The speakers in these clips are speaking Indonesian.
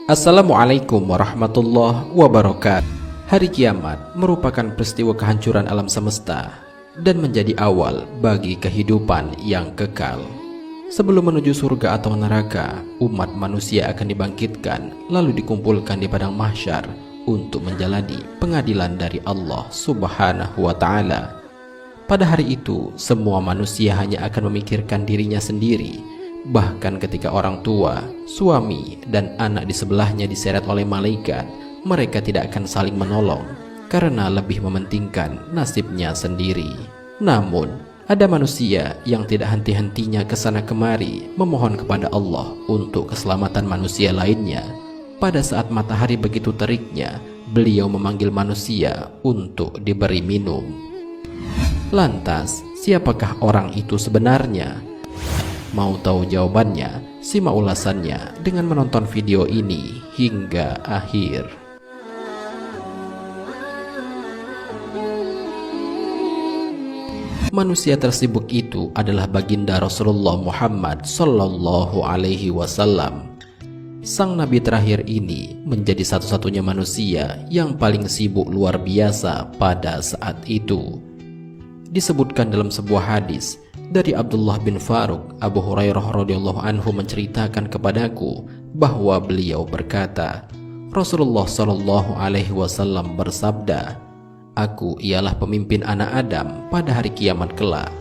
Assalamualaikum warahmatullahi wabarakatuh. Hari kiamat merupakan peristiwa kehancuran alam semesta dan menjadi awal bagi kehidupan yang kekal. Sebelum menuju surga atau neraka, umat manusia akan dibangkitkan lalu dikumpulkan di padang mahsyar untuk menjalani pengadilan dari Allah Subhanahu wa Ta'ala. Pada hari itu, semua manusia hanya akan memikirkan dirinya sendiri. Bahkan ketika orang tua, suami, dan anak di sebelahnya diseret oleh malaikat, mereka tidak akan saling menolong karena lebih mementingkan nasibnya sendiri. Namun, ada manusia yang tidak henti-hentinya kesana kemari memohon kepada Allah untuk keselamatan manusia lainnya. Pada saat matahari begitu teriknya, beliau memanggil manusia untuk diberi minum. Lantas, siapakah orang itu sebenarnya? Mau tahu jawabannya? Simak ulasannya dengan menonton video ini hingga akhir. Manusia tersibuk itu adalah baginda Rasulullah Muhammad Sallallahu Alaihi Wasallam. Sang Nabi terakhir ini menjadi satu-satunya manusia yang paling sibuk luar biasa pada saat itu. Disebutkan dalam sebuah hadis dari Abdullah bin Faruq, Abu Hurairah radhiyallahu anhu menceritakan kepadaku bahwa beliau berkata, Rasulullah Shallallahu Alaihi Wasallam bersabda, "Aku ialah pemimpin anak Adam pada hari kiamat kelak.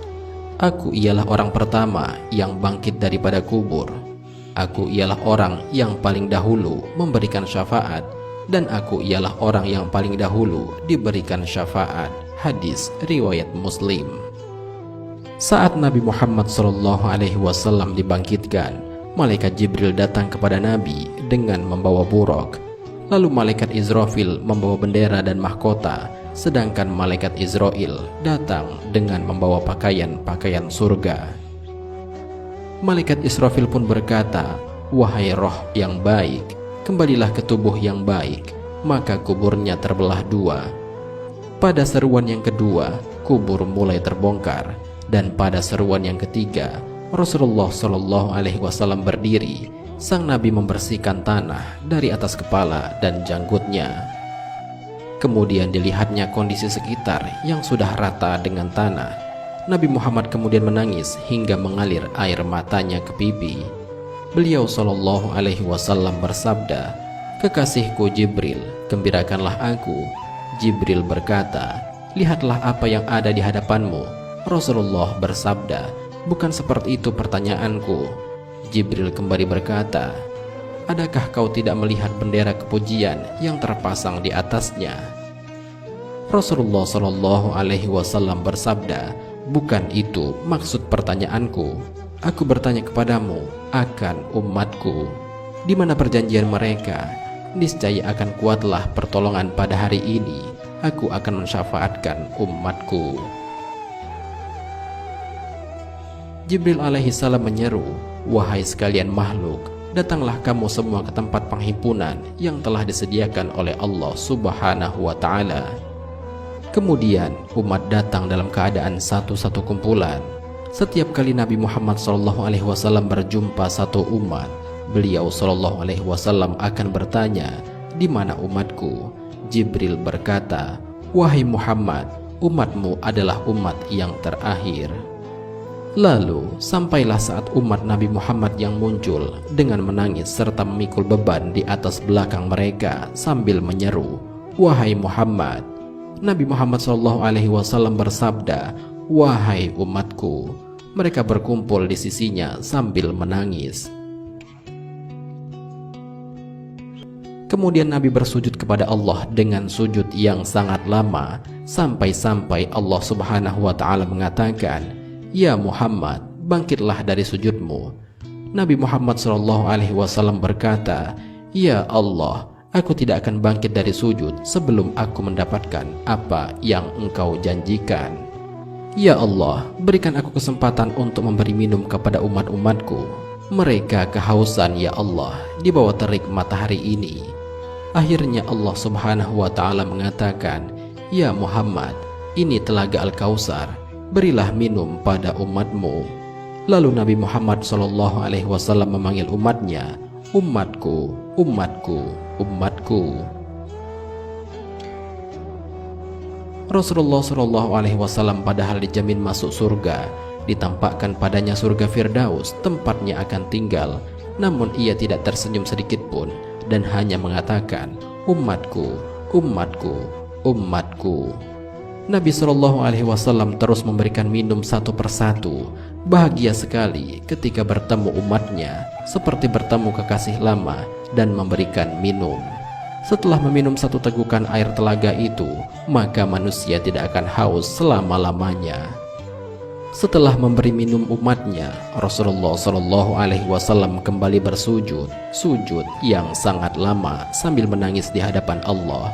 Aku ialah orang pertama yang bangkit daripada kubur. Aku ialah orang yang paling dahulu memberikan syafaat, dan aku ialah orang yang paling dahulu diberikan syafaat." Hadis riwayat Muslim. Saat Nabi Muhammad SAW dibangkitkan, malaikat Jibril datang kepada Nabi dengan membawa buraq. Lalu malaikat Israfil membawa bendera dan mahkota, sedangkan malaikat Israel datang dengan membawa pakaian-pakaian surga. Malaikat Israfil pun berkata, "Wahai roh yang baik, kembalilah ke tubuh yang baik." Maka kuburnya terbelah dua. Pada seruan yang kedua, kubur mulai terbongkar. Dan pada seruan yang ketiga, Rasulullah SAW berdiri. Sang Nabi membersihkan tanah dari atas kepala dan janggutnya. Kemudian dilihatnya kondisi sekitar yang sudah rata dengan tanah. Nabi Muhammad kemudian menangis hingga mengalir air matanya ke pipi. Beliau SAW bersabda, "Kekasihku Jibril, gembirakanlah aku." Jibril berkata, "Lihatlah apa yang ada di hadapanmu." Rasulullah bersabda, "Bukan seperti itu pertanyaanku." Jibril kembali berkata, "Adakah kau tidak melihat bendera kepujian yang terpasang di atasnya?" Rasulullah SAW bersabda, "Bukan itu maksud pertanyaanku. Aku bertanya kepadamu akan umatku. Di mana perjanjian mereka? Niscaya akan kuatlah pertolongan pada hari ini. Aku akan mensyafaatkan umatku." Jibril alaihissalam menyeru, "Wahai sekalian makhluk, datanglah kamu semua ke tempat penghimpunan yang telah disediakan oleh Allah Subhanahu wa Ta'ala." Kemudian umat datang dalam keadaan satu-satu kumpulan. Setiap kali Nabi Muhammad SAW berjumpa satu umat, beliau SAW akan bertanya, "Di mana umatku?" Jibril berkata, "Wahai Muhammad, umatmu adalah umat yang terakhir." Lalu sampailah saat umat Nabi Muhammad yang muncul dengan menangis serta memikul beban di atas belakang mereka sambil menyeru, "Wahai Muhammad." Nabi Muhammad SAW bersabda, "Wahai umatku." Mereka berkumpul di sisinya sambil menangis. Kemudian Nabi bersujud kepada Allah dengan sujud yang sangat lama, sampai-sampai Allah Subhanahu wa Ta'ala mengatakan, "Ya Muhammad, bangkitlah dari sujudmu." Nabi Muhammad SAW berkata, "Ya Allah, aku tidak akan bangkit dari sujud sebelum aku mendapatkan apa yang Engkau janjikan. Ya Allah, berikan aku kesempatan untuk memberi minum kepada umat-umatku. Mereka kehausan ya Allah di bawah terik matahari ini." Akhirnya Allah Subhanahu wa Ta'ala mengatakan, "Ya Muhammad, ini telaga Al-Kautsar, berilah minum pada umatmu." Lalu Nabi Muhammad SAW memanggil umatnya, umatku, umatku, umatku. Rasulullah Shallallahu Alaihi Wasallam padahal dijamin masuk surga, ditampakkan padanya surga Firdaus tempatnya akan tinggal, namun ia tidak tersenyum sedikit pun dan hanya mengatakan, umatku, umatku, umatku. Nabi Shallallahu Alaihi Wasallam terus memberikan minum satu persatu. Bahagia sekali ketika bertemu umatnya, seperti bertemu kekasih lama dan memberikan minum. Setelah meminum satu tegukan air telaga itu, maka manusia tidak akan haus selama-lamanya. Setelah memberi minum umatnya, Rasulullah Shallallahu Alaihi Wasallam kembali bersujud, sujud yang sangat lama sambil menangis di hadapan Allah.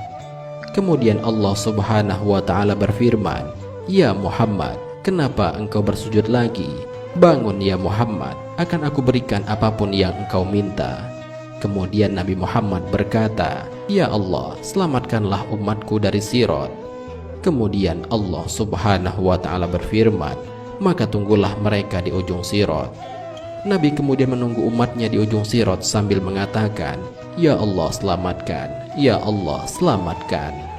Kemudian Allah Subhanahu wa Ta'ala berfirman, "Ya Muhammad, kenapa engkau bersujud lagi? Bangun ya Muhammad, akan aku berikan apapun yang engkau minta." Kemudian Nabi Muhammad berkata, "Ya Allah, selamatkanlah umatku dari Sirat." Kemudian Allah Subhanahu wa Ta'ala berfirman, "Maka tunggulah mereka di ujung Sirat." Nabi kemudian menunggu umatnya di ujung Sirat sambil mengatakan, "Ya Allah, selamatkan, ya Allah, selamatkan."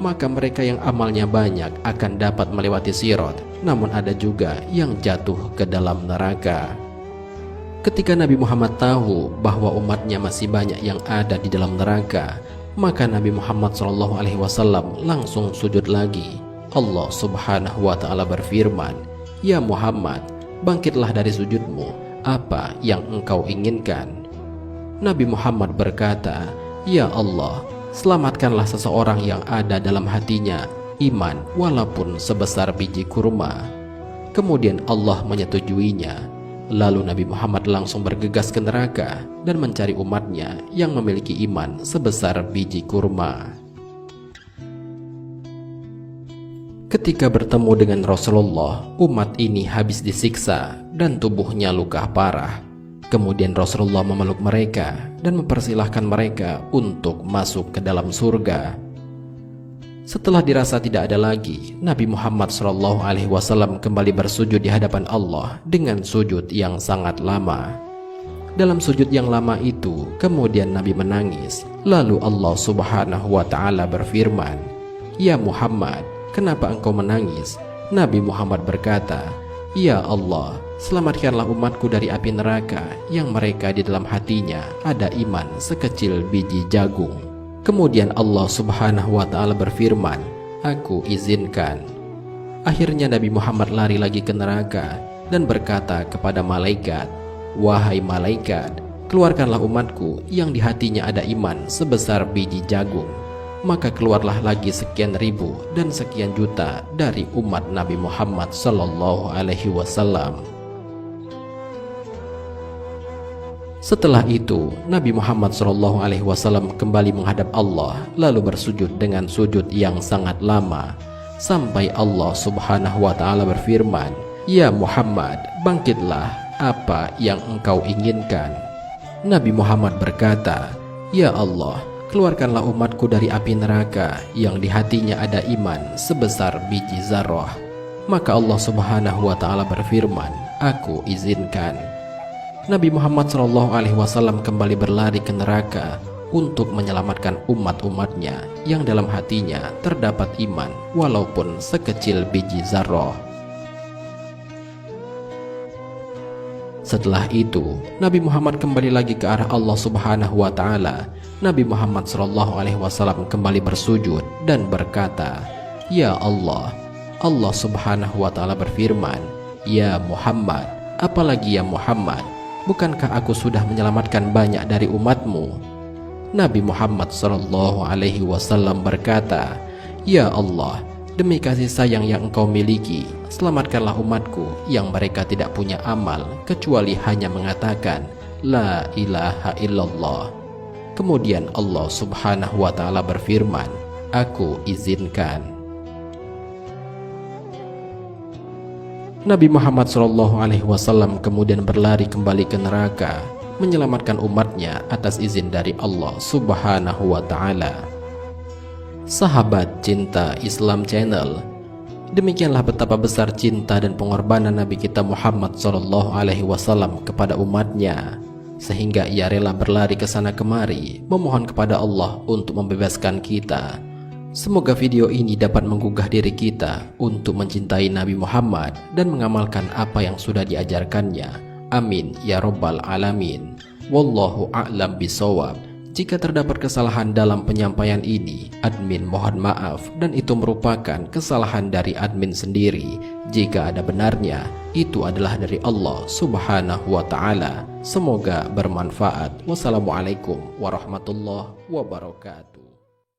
Maka mereka yang amalnya banyak akan dapat melewati Sirat, namun ada juga yang jatuh ke dalam neraka. Ketika Nabi Muhammad tahu bahwa umatnya masih banyak yang ada di dalam neraka, maka Nabi Muhammad SAW langsung sujud lagi. Allah Subhanahu wa Ta'ala berfirman, "Ya Muhammad, bangkitlah dari sujudmu, apa yang engkau inginkan?" Nabi Muhammad berkata, "Ya Allah, selamatkanlah seseorang yang ada dalam hatinya iman walaupun sebesar biji kurma." Kemudian Allah menyetujuinya. Lalu Nabi Muhammad langsung bergegas ke neraka dan mencari umatnya yang memiliki iman sebesar biji kurma. Ketika bertemu dengan Rasulullah, umat ini habis disiksa dan tubuhnya luka parah. Kemudian Rasulullah memeluk mereka dan mempersilahkan mereka untuk masuk ke dalam surga. Setelah dirasa tidak ada lagi, Nabi Muhammad SAW kembali bersujud di hadapan Allah dengan sujud yang sangat lama. Dalam sujud yang lama itu, kemudian Nabi menangis. Lalu Allah Subhanahu wa Ta'ala berfirman, "Ya Muhammad, kenapa engkau menangis?" Nabi Muhammad berkata, "Ya Allah, selamatkanlah umatku dari api neraka yang mereka di dalam hatinya ada iman sekecil biji jagung." Kemudian Allah Subhanahu wa Ta'ala berfirman, "Aku izinkan." Akhirnya Nabi Muhammad lari lagi ke neraka dan berkata kepada malaikat, "Wahai malaikat, keluarkanlah umatku yang di hatinya ada iman sebesar biji jagung." Maka keluarlah lagi sekian ribu dan sekian juta dari umat Nabi Muhammad Sallallahu Alaihi Wasallam. Setelah itu, Nabi Muhammad SAW kembali menghadap Allah, lalu bersujud dengan sujud yang sangat lama, sampai Allah Subhanahu wa Ta'ala berfirman, "Ya Muhammad, bangkitlah, apa yang engkau inginkan?" Nabi Muhammad berkata, "Ya Allah, keluarkanlah umatku dari api neraka yang di hatinya ada iman sebesar biji zarrah." Maka Allah Subhanahu wa Ta'ala berfirman, "Aku izinkan." Nabi Muhammad SAW kembali berlari ke neraka untuk menyelamatkan umat-umatnya yang dalam hatinya terdapat iman walaupun sekecil biji zarrah. Setelah itu, Nabi Muhammad kembali lagi ke arah Allah Subhanahu wa Ta'ala. Nabi Muhammad SAW kembali bersujud dan berkata, "Ya Allah." Allah Subhanahu wa Ta'ala berfirman, "Ya Muhammad, apalagi ya Muhammad? Bukankah aku sudah menyelamatkan banyak dari umatmu?" Nabi Muhammad SAW berkata, "Ya Allah, demi kasih sayang yang engkau miliki, selamatkanlah umatku yang mereka tidak punya amal kecuali hanya mengatakan La ilaha illallah." Kemudian Allah Subhanahu wa Ta'ala berfirman, "Aku izinkan." Nabi Muhammad SAW kemudian berlari kembali ke neraka, menyelamatkan umatnya atas izin dari Allah Subhanahu wa Ta'ala. Sahabat Cinta Islam Channel, Demikianlah betapa besar cinta dan pengorbanan Nabi kita Muhammad SAW kepada umatnya, sehingga ia rela berlari ke sana kemari memohon kepada Allah untuk membebaskan kita. Semoga video ini dapat menggugah diri kita untuk mencintai Nabi Muhammad dan mengamalkan apa yang sudah diajarkannya. Amin ya Rabbal Alamin. Wallahu a'lam bishawab. Jika terdapat kesalahan dalam penyampaian ini, admin mohon maaf, dan itu merupakan kesalahan dari admin sendiri. Jika ada benarnya, itu adalah dari Allah Subhanahu wa Ta'ala. Semoga bermanfaat. Wassalamualaikum warahmatullahi wabarakatuh.